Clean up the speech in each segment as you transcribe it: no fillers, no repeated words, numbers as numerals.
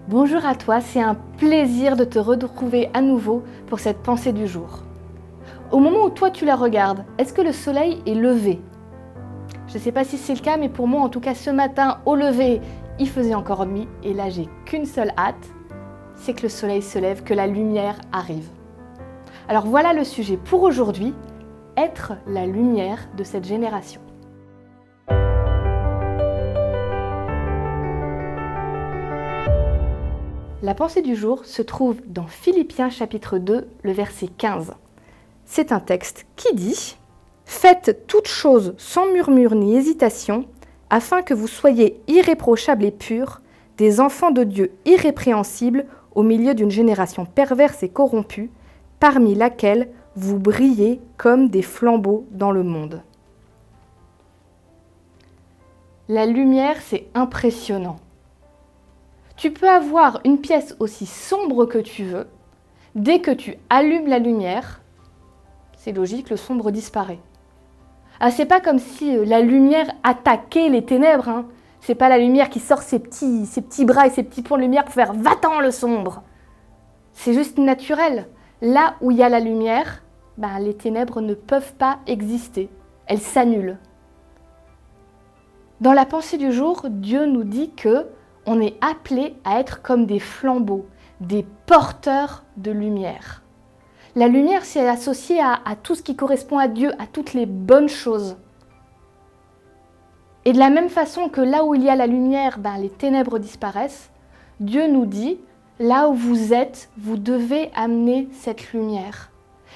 Bonjour à toi, c'est un plaisir de te retrouver à nouveau pour cette pensée du jour. Au moment où toi tu la regardes, est-ce que le soleil est levé? Je ne sais pas si c'est le cas, mais pour moi en tout cas ce matin au lever, il faisait encore nuit et là j'ai qu'une seule hâte, c'est que le soleil se lève, que la lumière arrive. Alors voilà le sujet pour aujourd'hui, être la lumière de cette génération. La pensée du jour se trouve dans Philippiens chapitre 2, le verset 15. C'est un texte qui dit « Faites toutes choses sans murmure ni hésitation, afin que vous soyez irréprochables et purs, des enfants de Dieu irrépréhensibles au milieu d'une génération perverse et corrompue, parmi laquelle vous brillez comme des flambeaux dans le monde. » La lumière, c'est impressionnant. Tu peux avoir une pièce aussi sombre que tu veux. Dès que tu allumes la lumière, c'est logique, le sombre disparaît. Ah, c'est pas comme si la lumière attaquait les ténèbres. Hein. C'est pas la lumière qui sort ses petits bras et ses petits points de lumière pour faire « va-t'en le sombre ». C'est juste naturel. Là où il y a la lumière, les ténèbres ne peuvent pas exister. Elles s'annulent. Dans la pensée du jour, Dieu nous dit que on est appelé à être comme des flambeaux, des porteurs de lumière. La lumière, c'est associé à tout ce qui correspond à Dieu, à toutes les bonnes choses. Et de la même façon que là où il y a la lumière, les ténèbres disparaissent, Dieu nous dit, là où vous êtes, vous devez amener cette lumière.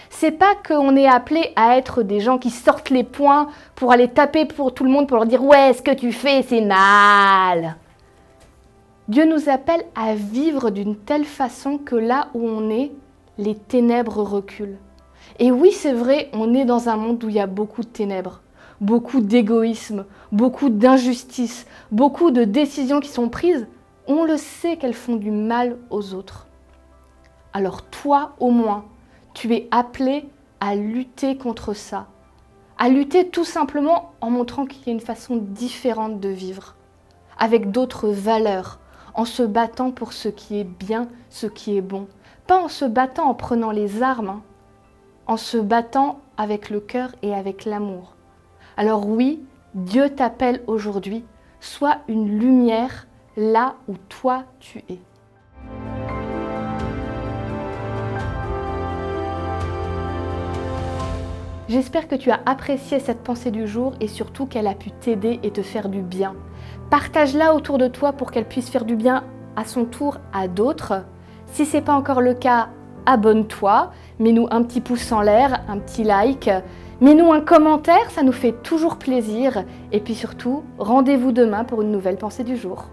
C'est pas qu'on est appelé à être des gens qui sortent les poings pour aller taper pour tout le monde, pour leur dire « ouais, ce que tu fais, c'est mal !» Dieu nous appelle à vivre d'une telle façon que là où on est, les ténèbres reculent. Et oui, c'est vrai, on est dans un monde où il y a beaucoup de ténèbres, beaucoup d'égoïsme, beaucoup d'injustice, beaucoup de décisions qui sont prises. On le sait qu'elles font du mal aux autres. Alors toi, au moins, tu es appelé à lutter contre ça, à lutter tout simplement en montrant qu'il y a une façon différente de vivre, avec d'autres valeurs, en se battant pour ce qui est bien, ce qui est bon. Pas en se battant en prenant les armes, en se battant avec le cœur et avec l'amour. Alors oui, Dieu t'appelle aujourd'hui, sois une lumière là où toi tu es. J'espère que tu as apprécié cette pensée du jour et surtout qu'elle a pu t'aider et te faire du bien. Partage-la autour de toi pour qu'elle puisse faire du bien à son tour à d'autres. Si ce n'est pas encore le cas, abonne-toi, mets-nous un petit pouce en l'air, un petit like, mets-nous un commentaire, ça nous fait toujours plaisir. Et puis surtout, rendez-vous demain pour une nouvelle pensée du jour.